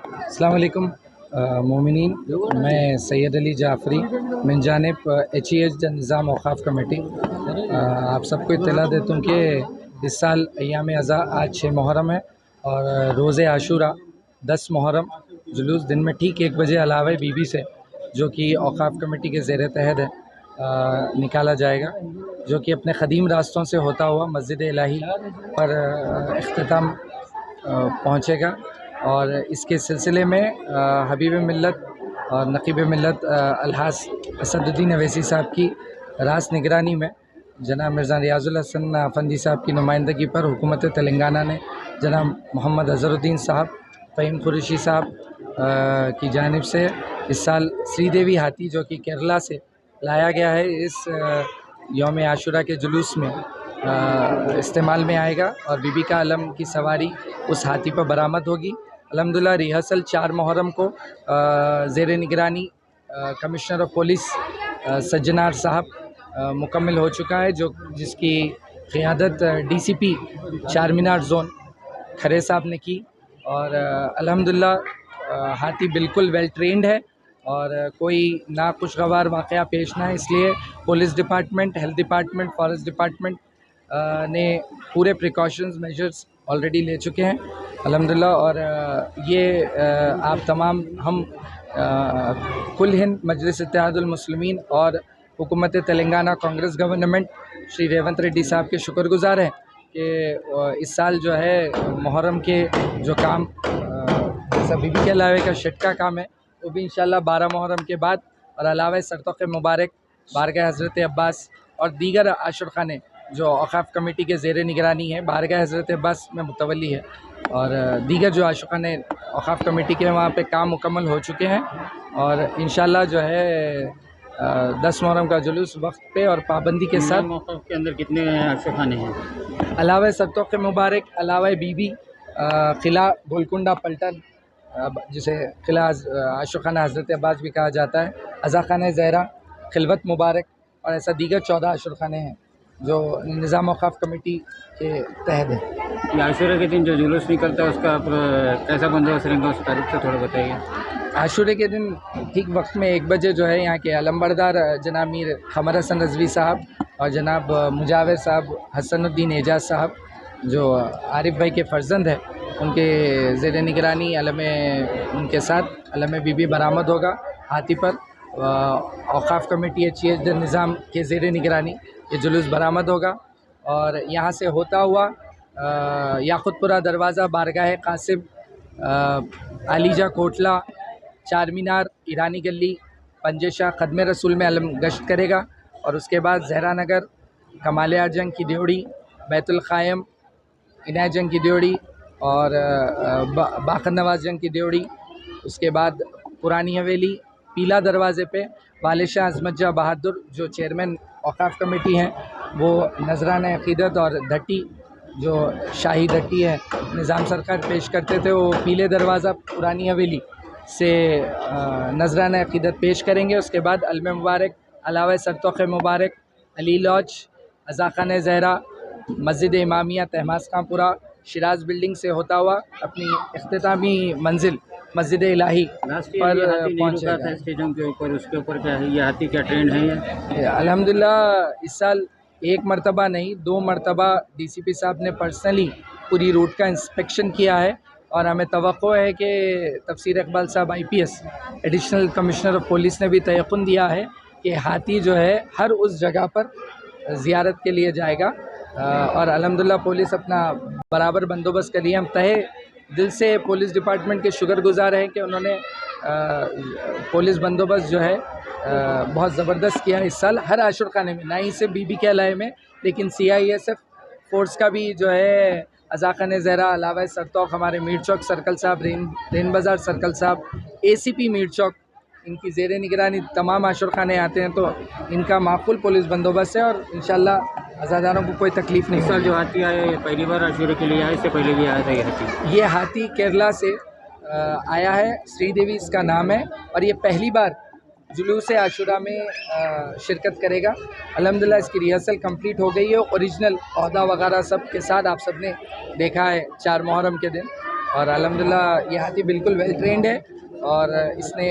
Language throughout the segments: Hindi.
अस्सलाम वालेकुम मोमिनीन। मैं सैयद अली जाफ़री मिन जानिब HEH निज़ाम औक़ाफ़ कमेटी आप सबको इत्तला देता हूँ कि इस साल अय्याम अज़ा आज 6 मुहर्रम है और रोज़े आशूरा 10 मुहर्रम जुलूस दिन में ठीक 1 बजे अलावा बीबी से, जो कि औक़ाफ़ कमेटी के ज़ेर तहत है, निकाला जाएगा, जो कि अपने क़दीम रास्तों से होता हुआ मस्जिद इलाही पर इख्तिताम पहुँचेगा। और इसके सिलसिले में हबीब मिल्लत और नक़ीब मिल्लत अलहास असदुद्दीन अवैसी साहब की रास निगरानी में जनाब मिर्ज़ा रियाज़ुल हसन अफंदी साहब की नुमाइंदगी पर हुकूमत तेलंगाना ने जनाब मोहम्मद अज़हरुद्दीन साहब, फ़हीम कुरैशी साहब की जानिब से इस साल श्रीदेवी हाथी, जो कि केरला से लाया गया है, इस यौम आशूरा के जुलूस में इस्तेमाल में आएगा और बीबी का अलम की सवारी उस हाथी पर बरामद होगी। अल्हम्दुलिल्लाह रिहर्सल 4 मुहर्रम को ज़ेर निगरानी कमिश्नर ऑफ पुलिस सज्जनार साहब मुकम्मल हो चुका है, जिसकी क़ियादत DCP चार मीनार ज़ोन खरे साहब ने की। और अल्हम्दुलिल्लाह हाथी बिल्कुल वेल ट्रेंड है और कोई नाखुशगवार वाक़या पेश ना है, इसलिए police department, health department, forest department ने पूरे प्रिकॉशंस मेजर्स ऑलरेडी ले चुके हैं अल्हम्दुलिल्लाह। और ये आप तमाम हम कुल हिंद मजलिस इत्तेहादुल मुस्लिमीन और हुकूमत तेलंगाना कांग्रेस गवर्नमेंट श्री रेवंत रेड्डी साहब के शुक्रगुज़ार हैं कि इस साल जो है मुहर्रम के जो काम बीबी के अलावे का शेड का काम है, वो भी इंशाल्लाह 12 मुहर्रम के बाद और अलावा सरतोक़ मुबारक, बारगाह हज़रत अब्बास और दीगर आशुर खाने जो औक़ाफ़ कमेटी के ज़ेर निगरानी है, बारगाह हज़रत अब्बास में मुतवल्ली है और दीगर जो आशुर खाने औक़ाफ़ कमेटी के वहाँ पे काम मुकम्मल हो चुके हैं। और इंशाल्लाह जो है 10 मुहर्रम का जुलूस वक्त पे और पाबंदी के साथ। औक़ाफ़ के अंदर कितने आशुर खाने हैं? अलावा सरतोक़ मुबारक, अलावा बीबी, क़िला गोलकुंडा पल्टन, जिसे क़िला आशुर खाना हज़रत अब्बास भी कहा जाता है, अज़ा खाना ज़हरा, खिलवत मुबारक और ऐसा दीगर 14 आशुर खाने हैं जो निज़ाम औक़ाफ़ कमेटी के तहत है। ये आशूरा के दिन जो जुलूस निकलता है उसका कैसा बंदोबस्त रहेगा, उस तारीख से थोड़ा बताइए। आशूरे के दिन ठीक वक्त में 1 बजे जो है यहाँ के अलमबरदार जनाब मीर क़मर हसन रज़वी साहब और जनाब मुजावर साहब हसनुद्दीन एजाज साहब, जो आरिफ भाई के फ़र्जंद हैं, उनके ज़ेर निगरानी उनके साथ अलम बीबी बरामद होगा हाथी पर। औक़ाफ़ कमेटी HEH निज़ाम के ज़ेर निगरानी ये जुलूस बरामद होगा और यहाँ से होता हुआ याक़ुतपुरा दरवाज़ा, बारगाह कासिब, आलीजा कोटला, चार मीनार, ईरानी गली, पंजेशाह, ख़द्म रसूल में अलम गश्त करेगा और उसके बाद ज़हरा नगर, कमाल जंग की ड्योड़ी, बैतुल क़ायम, इनायत जंग की ड्योड़ी और बाखर नवाज़ जंग की ड्योड़ी। उसके बाद पुरानी हवेली, पीला दरवाज़े पे वाले शाह अज़मत जा बहादुर जो चेयरमैन औक़ाफ़ कमेटी हैं, वो नजराना अक़ीदत और धट्टी जो शाही धट्टी है निज़ाम सरकार पेश करते थे, वो पीले दरवाज़ा पुरानी हवेली से नजराना अक़ीदत पेश करेंगे। उसके बाद अलम मुबारक, अलावा सरतोक़ मुबारक, अली लॉज, अज़ा खाना ज़हरा, मस्जिद इमामिया तहमास खानपुरा, शिराज बिल्डिंग से होता हुआ अपनी इख्तितामी मंजिल मस्जिद इलाही पर पहुँचेगा। स्टेजों के ऊपर उसके ऊपर क्या है, ये हाथी क्या ट्रेंड है ये? अल्हम्दुलिल्लाह इस साल 1 मरतबा नहीं 2 मरतबा DCP साहब ने पर्सनली पूरी रूट का इंस्पेक्शन किया है और हमें तवक्को है कि तफसीर इकबाल साहब IPS additional commissioner of police ने भी तयक़ुन दिया है कि हाथी जो है हर उस जगह पर ज़ियारत के लिए जाएगा और अल्हम्दुलिल्लाह पुलिस अपना बराबर बंदोबस्त कर लिया। हम तहे दिल से पुलिस डिपार्टमेंट के शुक्रगुज़ार हैं कि उन्होंने पुलिस बंदोबस्त जो है बहुत ज़बरदस्त किया इस साल हर आशुर खाने में, ना ही सिर्फ बीबी के अलाए में, लेकिन CISF फोर्स का भी जो है अज़ा खाना ज़हरा, अलावा सरतोक़ हमारे मीर चौक सर्कल साहब, रेन बाज़ार सर्कल साहब, ACP मीर चौक, इनकी ज़ेर निगरानी तमाम आशुर खाने आते हैं, तो इनका माकूल पुलिस बंदोबस्त है और इंशाल्लाह अज़ादारों को कोई तकलीफ़ नहीं। इस साल जो हाथी आया है पहली बार आशूरे के लिए आया, इससे पहले भी आया था ये हाथी? ये हाथी केरला से आया है, श्रीदेवी इसका नाम है और ये पहली बार जुलूस आशूरा में शिरकत करेगा। अल्हम्दुलिल्लाह इसकी रिहर्सल कंप्लीट हो गई है, ओरिजिनल औहदा वगैरह सब के साथ आप सब ने देखा है 4 मुहर्रम के दिन। और अल्हम्दुलिल्लाह ये हाथी बिल्कुल वेल ट्रेंड है और इसने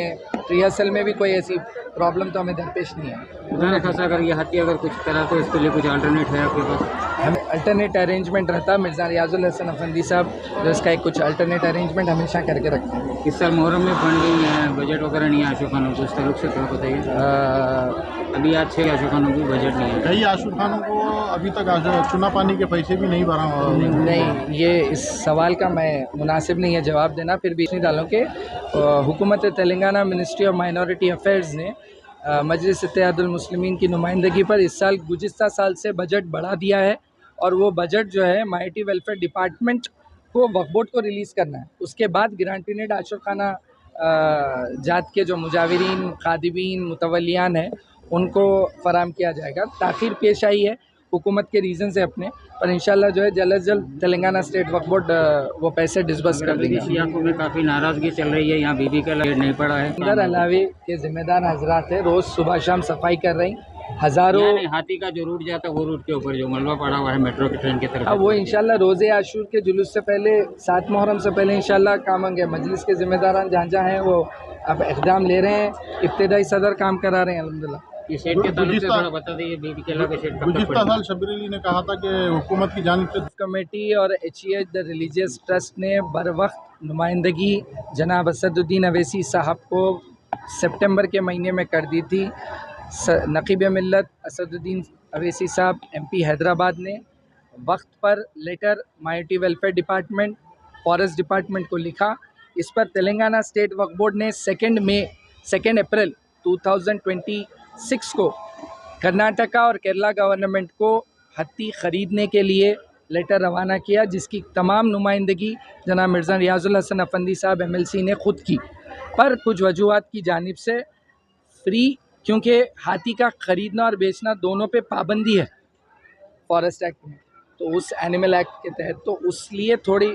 रिहर्सल में भी कोई ऐसी प्रॉब्लम तो हमें दरपेश नहीं है। खुदा न खासा अगर ये हाथी अगर कुछ करा तो इसके लिए कुछ अल्टरनेट है आपके पास? हमें अल्टरनेट अरेंजमेंट रहता है, मिर्ज़ा रियाजुल हसन अफंदी साहब जो इसका एक कुछ अल्टरनेट अरेंजमेंट हमेशा करके रखते हैं। इस साल मुहर्रम में फंडिंग है, बजट वगैरह नहीं है आशू खानों को, इस ताल्लुक से थोड़ा बताइए। अभी आज 6 आशू खानों की बजट नहीं है। कई आशू खानों को अभी तक चुना पानी के पैसे भी नहीं भरा हुआ। नहीं, ये इस सवाल का मैं मुनासिब नहीं है जवाब देना, फिर भी नहीं डालूँ कि हुकूमत Telangana ministry of minority affairs ने मजलिस इत्तेहादुल मुस्लिमीन की नुमाइंदगी पर इस साल गुज़िस्ता साल से बजट बढ़ा दिया है और वो बजट जो है माइनॉरिटी वेलफेयर डिपार्टमेंट को वक्फ बोर्ड को रिलीज़ करना है। उसके बाद ग्रांटीनेड आशुर खाना जात के जो मुजाविरीन, खादिमीन, मुतवलियान हैं उनको फ़राम किया जाएगा। ताख़ीर पेश आई है हुकूमत के रीज़न से अपने, पर इंशाल्लाह जो है जल्द से जल्द तेलंगाना स्टेट वक्फ बोर्ड वो पैसे डिस्बर्स कर देंगे। इलाकों में काफ़ी नाराज़गी चल रही है, यहाँ बीबी का रेट नहीं पड़ा है। अंदर अलावे के ज़िम्मेदार हजरात है, रोज़ सुबह शाम सफाई कर रही हज़ारों। यानी हाथी का जो रूट जाता है वो रूट के ऊपर जो मलबा पड़ा हुआ है मेट्रो की ट्रेन की तरफ, अब वो इंशाल्लाह रोज़े आशूर के जुलूस से पहले 7 मुहर्रम से पहले इंशाल्लाह काम होंगे। मजलिस के ज़िम्मेदारान जहाँ जहाँ हैं वो अब इक़दाम ले रहे हैं, इब्तिदाई सदर काम करा रहे हैं अल्हम्दुलिल्लाह। ये शेड के ताल्लुक से थोड़ा बता दीजिए, बीबी केला का शेड कब तक गुज़िस्ता साल शब्बीर अली ने कहा था कि हुकूमत की जानिब से कमेटी और HEH द रिलीजियस ट्रस्ट ने बर वक्त नुमाइंदगी जनाब असदुद्दीन अवैसी साहब को सितंबर के महीने में कर दी थी। नक़ीब मिल्लत असदुद्दीन अवैसी साहब MP हैदराबाद ने वक्त पर letter minority welfare department, forest department को लिखा। इस पर तेलंगाना स्टेट वक्फ बोर्ड ने 2 अप्रैल 2026 को कर्नाटका और केरला गवर्नमेंट को हत्ती ख़रीदने के लिए लेटर रवाना किया, जिसकी तमाम नुमाइंदगी जनाब मिर्ज़ा रियाजुल हसन अफंदी साहब MLC ने ख़ुद की, पर कुछ वजूहात की जानिब से फ्री, क्योंकि हाथी का ख़रीदना और बेचना दोनों पे पाबंदी है फॉरेस्ट एक्ट में, तो उस एनिमल एक्ट के तहत, तो उसलिए थोड़ी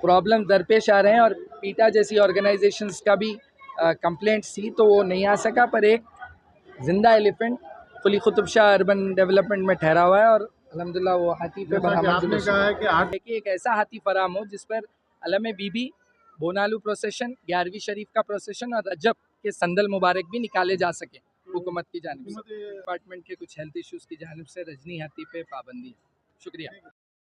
प्रॉब्लम दरपेश आ रहे हैं। और पीटा जैसी ऑर्गेनाइजेशंस का भी कंप्लेंट्स थी तो वो नहीं आ सका, पर एक ज़िंदा एलिफेंट कुली कुतुब शाह अर्बन डेवलपमेंट में ठहरा हुआ है और अल्हम्दुलिल्लाह वो हाथी पे आपने कहा है कि एक ऐसा हाथी फराम हो जिस पर अलम बीबी, बोनालू प्रोसेशन, 11वीं शरीफ का प्रोसेशन और रजब के संदल मुबारक भी निकाले जा सके हुकूमत की जानिब से। डिपार्टमेंट के कुछ हेल्थ इश्यूज़ की जानिब से रजनी हाथी पे पाबंदी है। शुक्रिया।